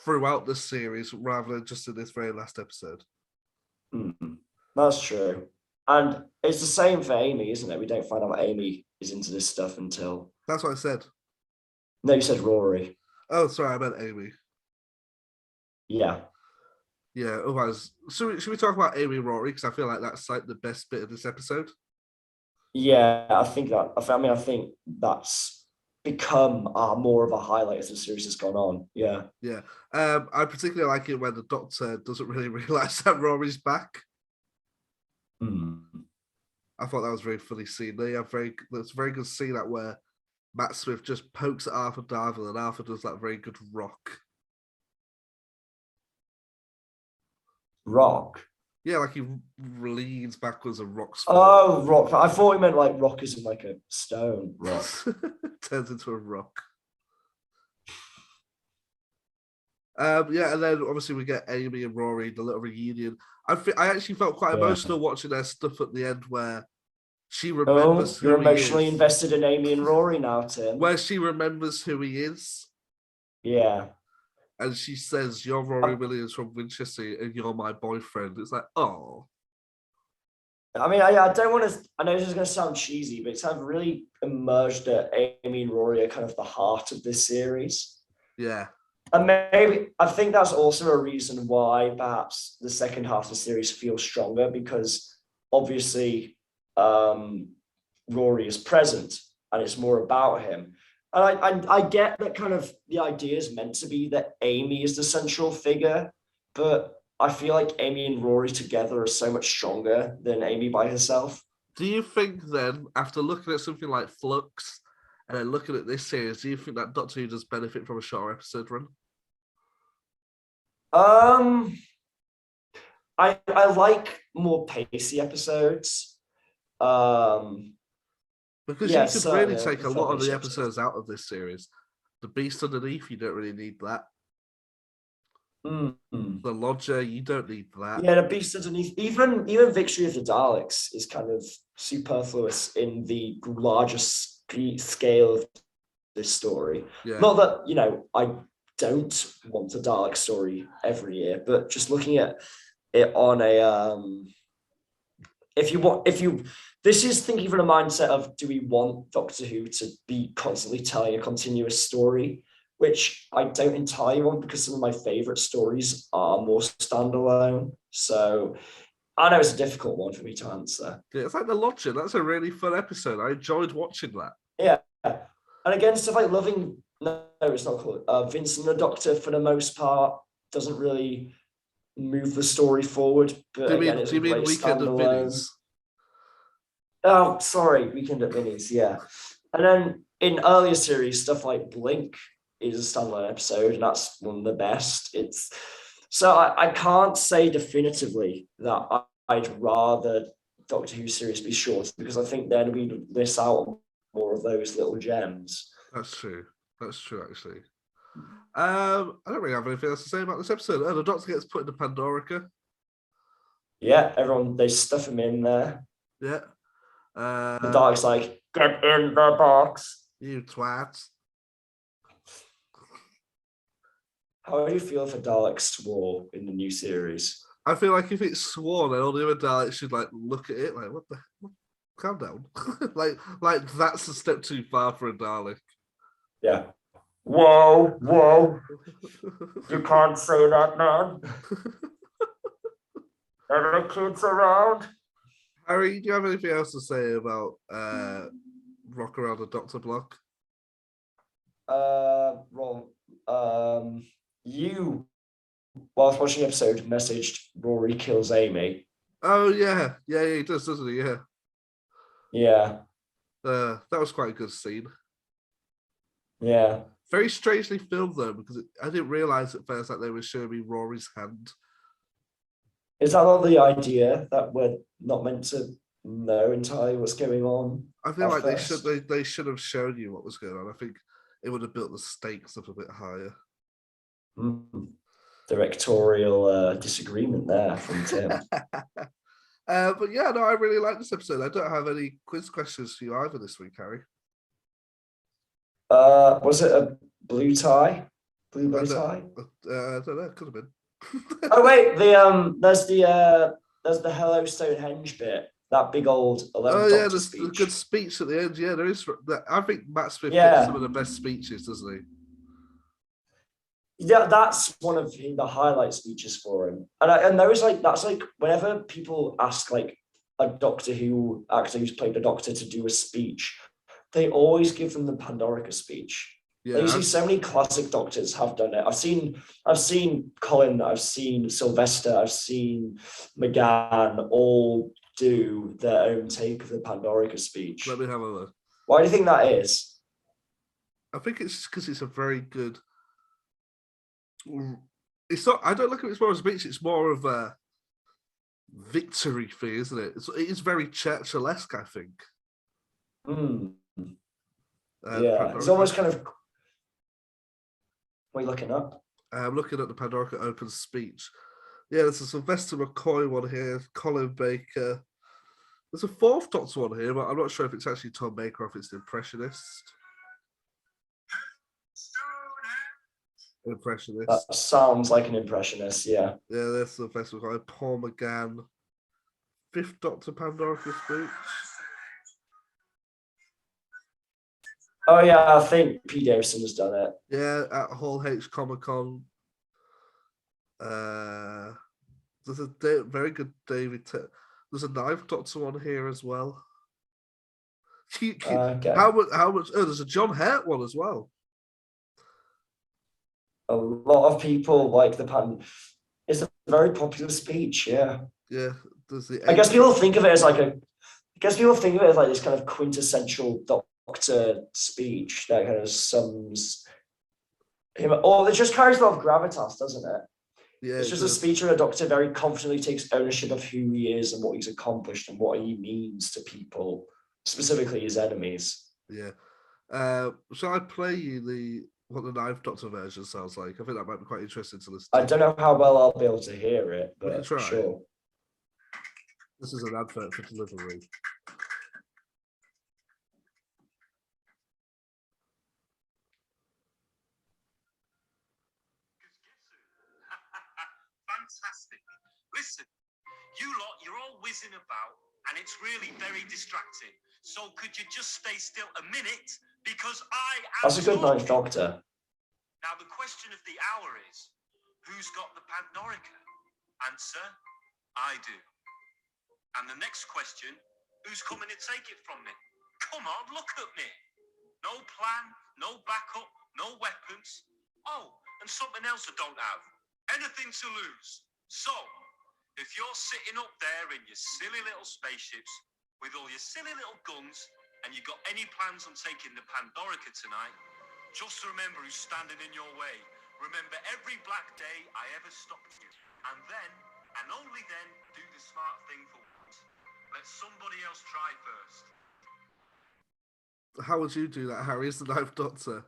throughout the series, rather than just in this very last episode. That's true, and it's the same for Amy, isn't it? We don't find out Amy is into this stuff until. That's what I said. No, you said Rory. Oh, sorry, I meant Amy. Yeah. Yeah. Otherwise, should we talk about Amy and Rory? Because I feel like that's like the best bit of this episode. Yeah, I think that's become more of a highlight as the series has gone on. Yeah. Yeah. I particularly like it when the Doctor doesn't really realize that Rory's back. I thought that was a very funny scene. That's a very good scene that where Matt Smith just pokes at Arthur Darvill and Arthur does that very good rock. Rock? Yeah, like he leans backwards and rocks forward. Oh, rock. I thought he meant like rock as in like a stone rock. Turns into a rock. Yeah, and then obviously we get Amy and Rory, the little reunion. I actually felt quite emotional watching their stuff at the end where she remembers who you're he emotionally is. invested in Amy and Rory now, Tim. Where she remembers who he is. Yeah. And she says, "You're Rory Williams from Winchester and you're my boyfriend." It's like, oh. I mean, I don't want to. I know this is going to sound cheesy, but it's kind of really emerged that Amy and Rory are kind of the heart of this series. Yeah. And maybe I think that's also a reason why perhaps the second half of the series feels stronger, because obviously Rory is present and it's more about him. And I get that kind of the idea is meant to be that Amy is the central figure, but I feel like Amy and Rory together are so much stronger than Amy by herself. Do you think then, after looking at something like Flux and then looking at this series, do you think that Doctor Who does benefit from a shorter episode run? I like more pacey episodes. Because you could really take a lot of the episodes out of this series. The Beast Underneath, you don't really need that. Mm. The Lodger, you don't need that. Yeah, the beast underneath. Even Victory of the Daleks is kind of superfluous in the larger scale of this story. Yeah. Not that I don't want a Dalek story every year, but just looking at it on a this is thinking from the mindset of, do we want Doctor Who to be constantly telling a continuous story, which I don't entirely want, because some of my favorite stories are more standalone. So I know it's a difficult one for me to answer. Yeah, it's like The Lodger. That's a really fun episode. I enjoyed watching that. Yeah. And again, stuff like Loving, no, it's not called Vincent the Doctor, for the most part, doesn't really move the story forward. But Do again, it's you a mean great Weekend of standalone. Vinnies? Oh, sorry, Weekend at Vinny's, yeah. And then in earlier series, stuff like Blink is a standalone episode, and that's one of the best. It's so I can't say definitively that I'd rather Doctor Who series be short, because I think then we'd miss out on more of those little gems. That's true. That's true, actually. I don't really have anything else to say about this episode. The Doctor gets put into Pandorica. Yeah, everyone, they stuff him in there. Yeah. The Dalek's like, get in the box. You twats. How do you feel for Dalek swore in the new series? I feel like if it's sworn, then all the other Daleks should look at it like, what the hell? Calm down. like that's a step too far for a Dalek. Yeah. Whoa. You can't say that, man. Are the kids around? Harry, do you have anything else to say about Rock Around the Doctor block? You, whilst watching the episode, messaged Rory kills Amy. Oh yeah, he does, doesn't he? Yeah. Yeah. That was quite a good scene. Yeah. Very strangely filmed though, because I didn't realize at first that they were showing me Rory's hand. Is that not the idea, that we're not meant to know entirely what's going on? I feel like they should have shown you what was going on. I think it would have built the stakes up a bit higher. Directorial disagreement there from Tim. But yeah, no, I really like this episode. I don't have any quiz questions for you either this week, Harry. Was it a blue tie? Blue bow tie? I don't know. It could have been. Oh wait, there's the Hello Stonehenge bit. That big old 11th Doctor there's speech. a good speech at the end. Yeah, there is. I think Matt Smith Yeah. gets some of the best speeches, doesn't he? Yeah, that's one of the highlight speeches for him. And there was that's whenever people ask a Doctor Who actor who's played the Doctor to do a speech, they always give them the Pandorica speech. Yeah, you see so many classic Doctors have done it. I've seen Colin, I've seen Sylvester, I've seen McGann all do their own take of the Pandorica speech. Let me have a look. Why do you think that is? I think it's because it's a very good. It's not. I don't look at it as more as a speech. It's more of a victory thing, isn't it? It is very Churchill-esque, I think. Yeah, it's almost kind of. What are you looking up? I'm looking at the Pandorica open speech. Yeah, there's a Sylvester McCoy one here, Colin Baker. There's a fourth Doctor one here, but I'm not sure if it's actually Tom Baker or if it's the Impressionist. That sounds like an Impressionist, yeah. Yeah, there's Sylvester McCoy, Paul McGann. Fifth Doctor Pandorica speech. Oh yeah, I think P. Davison has done it. Yeah, at Hall H Comic Con. There's a very good David. There's a Ninth Doctor one here as well. Okay. How much? Oh, there's a John Hurt one as well. A lot of people like the Pan. It's a very popular speech, yeah. Yeah, there's the. I guess people think of it as this kind of quintessential Doctor speech that kind of sums him. Or it just carries a lot of gravitas, doesn't it? Yeah, it's just a speech where a Doctor very confidently takes ownership of who he is and what he's accomplished and what he means to people, specifically his enemies. Yeah. Shall I play you what the Knife Doctor version sounds like. I think that might be quite interesting to listen I to. don't know how well I'll be able to hear it, We can but try. sure. This is an advert for delivery. Fantastic. Listen, you lot, you're all whizzing about, and it's really very distracting. So could you just stay still a minute? Because I am That's a good Ninth talking. Doctor. Now, the question of the hour is, who's got the Pandorica? Answer, I do. And the next question, who's coming to take it from me? Come on, look at me. No plan, no backup, no weapons. Oh, and something else I don't have. Anything to lose. So, if you're sitting up there in your silly little spaceships with all your silly little guns and you've got any plans on taking the Pandorica tonight, just remember who's standing in your way. Remember every black day I ever stopped you. And then, and only then, do the smart thing for once. Let somebody else try first. How would you do that, Harry, as the Knife Doctor?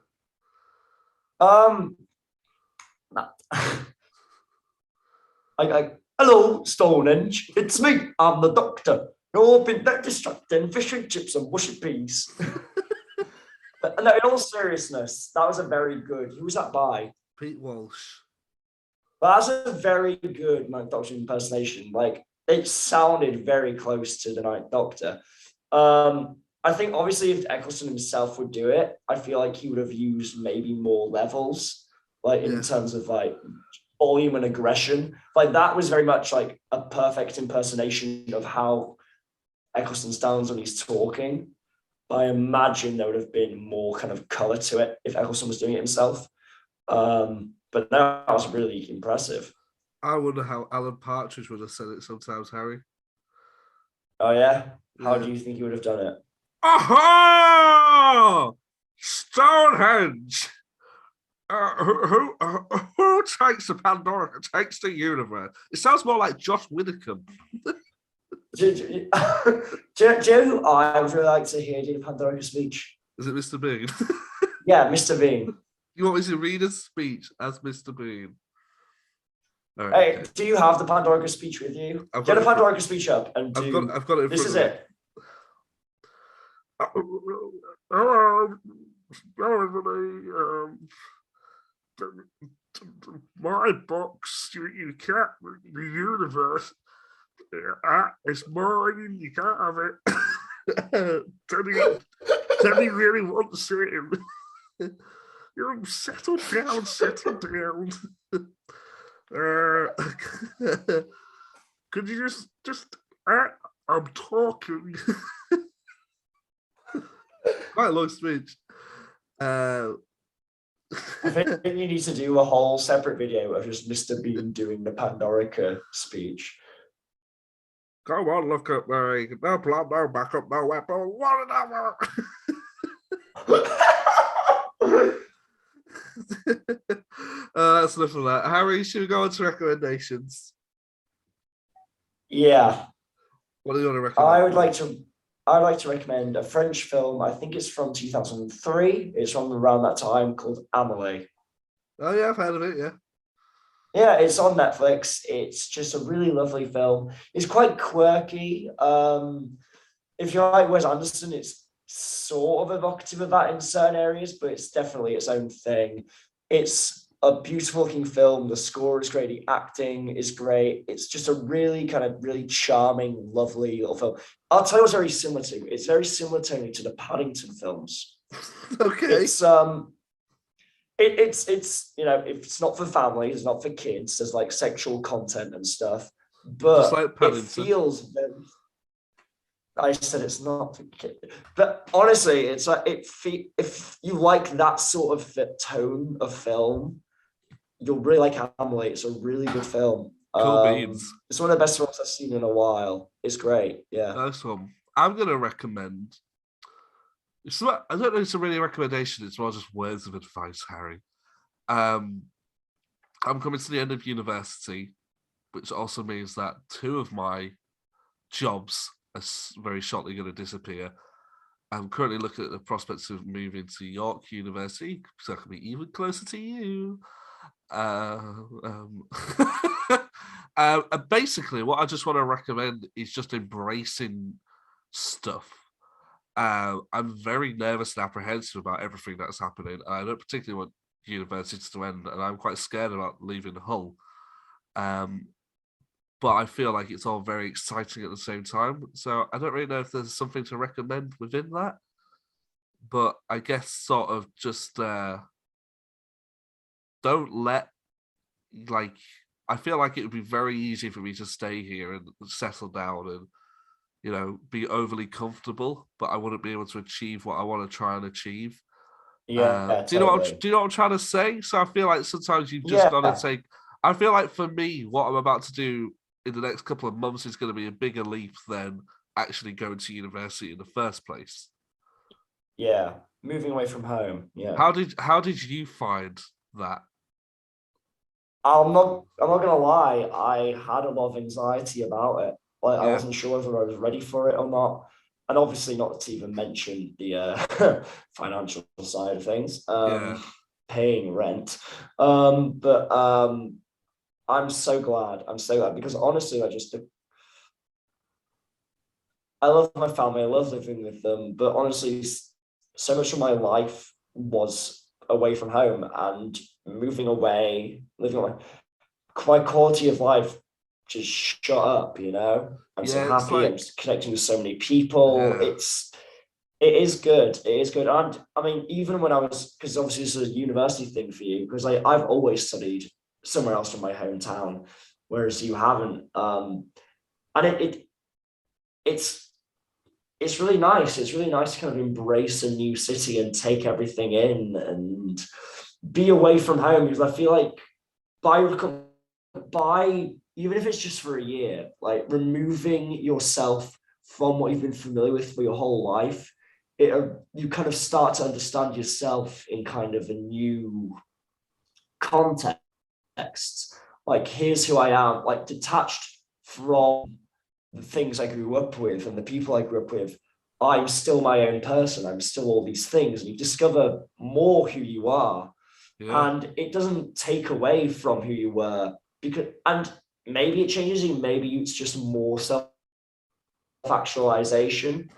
Hello, Stonehenge. It's me. I'm the Doctor. You've been that distracting. Fish and chips and mushy peas. But no, in all seriousness, that was a very good. Who was that by? Pete Walsh. But that's a very good Ninth Doctor impersonation. Like, it sounded very close to the Ninth Doctor. I think obviously if Eccleston himself would do it, I feel like he would have used maybe more levels, like in terms of like volume and aggression. Like that was very much like a perfect impersonation of how Eccleston sounds when he's talking. I imagine there would have been more kind of color to it if Eccleston was doing it himself. But that was really impressive. I wonder how Alan Partridge would have said it sometimes, Harry. Oh yeah? How do you think he would have done it? Aha! Stonehenge! Who takes the Pandorica? Takes the universe? It sounds more like Josh Widdicombe. Do you know who I would really like to hear do the Pandorica speech? Is it Mr. Bean? Yeah, Mr. Bean. You want me to read a speech as Mr. Bean? All right, Hey, okay. do you have the Pandorica speech with you? Get the Pandorica speech up and do. I've got it. This is it. Hello, my box, you can't, the universe, it's mine and you can't have it. Teddy really wants it. You settle down. Could you just I'm talking. Quite a long speech. I think you need to do a whole separate video of just Mr. Bean doing the Pandorica speech. Come on, look at me. No plan, no backup, no weapon, whatever. That's enough of that. Harry, should we go on to recommendations? Yeah. What do you want to recommend? I'd like to recommend a French film. I think it's from 2003. It's from around that time, called Amelie. Oh yeah, I've heard of it. Yeah. Yeah, it's on Netflix. It's just a really lovely film. It's quite quirky. If you like Wes Anderson, it's sort of evocative of that in certain areas, but it's definitely its own thing. It's a beautiful looking film. The score is great. The acting is great. It's just a really charming, lovely little film. I'll tell you what's very similar to. It's very similar to the Paddington films. Okay. It's you know, it's not for families, it's not for kids. There's like sexual content and stuff, but just like Paddington. It feels very. I said it's not for kids, but honestly, it's like if you like that sort of tone of film, you'll really like Amelie. It's a really good film. Cool beans. It's one of the best films I've seen in a while. It's great. Yeah. Nice one. I'm gonna recommend. It's not, I don't know. It's a really recommendation. It's more just words of advice, Harry. I'm coming to the end of university, which also means that 2 of my jobs are very shortly going to disappear. I'm currently looking at the prospects of moving to York University, so I can be even closer to you. And basically, what I just want to recommend is just embracing stuff. I'm very nervous and apprehensive about everything that's happening. I don't particularly want universities to end, and I'm quite scared about leaving Hull. But I feel like it's all very exciting at the same time. So I don't really know if there's something to recommend within that. But I guess sort of just don't let, like, I feel like it would be very easy for me to stay here and settle down and, you know, be overly comfortable, but I wouldn't be able to achieve what I want to try and achieve. Yeah, do you know totally. what I'm trying to say? So I feel like sometimes you've just got to take. I feel like for me, what I'm about to do in the next couple of months is going to be a bigger leap than actually going to university in the first place. Yeah, moving away from home. Yeah. How did you find that? I'm not gonna lie, I had a lot of anxiety about it. Like, I wasn't sure whether I was ready for it or not. And obviously not to even mention the financial side of things. Paying rent. But I'm so glad. I'm so glad because honestly, I love my family. I love living with them. But honestly, so much of my life was away from home, and moving away, living away, my quality of life just shot up, you know. I'm so happy. Like, I'm just connecting with so many people. It is good. It is good. And I mean, even when I was, because obviously this is a university thing for you, because I've always studied somewhere else from my hometown, whereas you haven't. And it's really nice. It's really nice to kind of embrace a new city and take everything in and be away from home, because I feel like by even if it's just for a year, like removing yourself from what you've been familiar with for your whole life, you kind of start to understand yourself in kind of a new context. Like, here's who I am, like detached from the things I grew up with and the people I grew up with. I'm still my own person. I'm still all these things, and you discover more who you are. And it doesn't take away from who you were, and maybe it changes you, maybe it's just more self-actualization,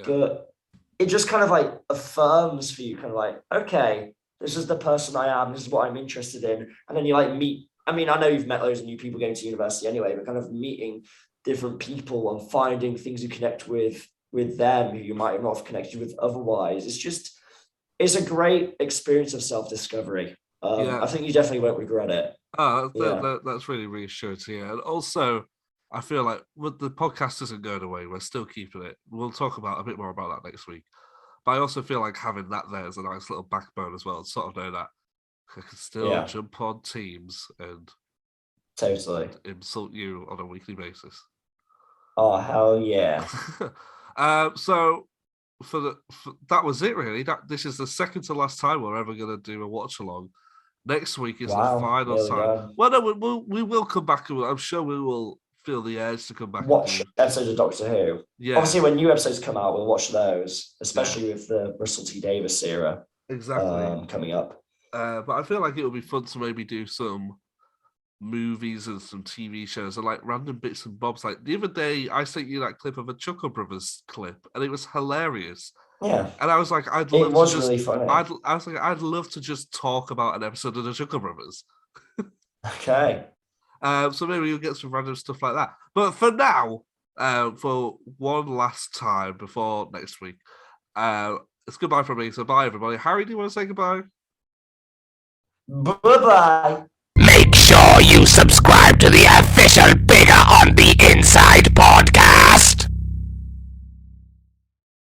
but it just kind of like affirms for you, kind of like, okay, this is the person I am, this is what I'm interested in. And then you like meet, I mean, I know you've met loads of new people going to university anyway, but kind of meeting different people and finding things you connect with them who you might not have connected with otherwise. It's a great experience of self-discovery. I think you definitely won't regret it. That's really reassuring to hear. And also, I feel like with the podcast isn't going away, we're still keeping it. We'll talk about a bit more about that next week. But I also feel like having that there is a nice little backbone as well. Sort of know that I can still jump on Teams and totally insult you on a weekly basis. Oh, hell yeah. So that was it, really. This is the second to last time we're ever going to do a watch along. Next week is the final time. Well, no, we will come back. I'm sure we will feel the urge to come back. Watch episodes of Doctor Who. Yeah. Obviously, when new episodes come out, we'll watch those, especially with the Russell T Davies era. Exactly. Coming up. But I feel like it would be fun to maybe do some movies and some TV shows and like random bits and bobs. Like the other day, I sent you that clip of a Chuckle Brothers clip, and it was hilarious. Yeah, and I was like, I'd love to just talk about an episode of the Chuckle Brothers. Okay. So maybe you'll get some random stuff like that. But for now, for one last time before next week, it's goodbye from me. So bye, everybody. Harry, do you want to say goodbye? Bye-bye. Make sure you subscribe to the official Bigger on the Inside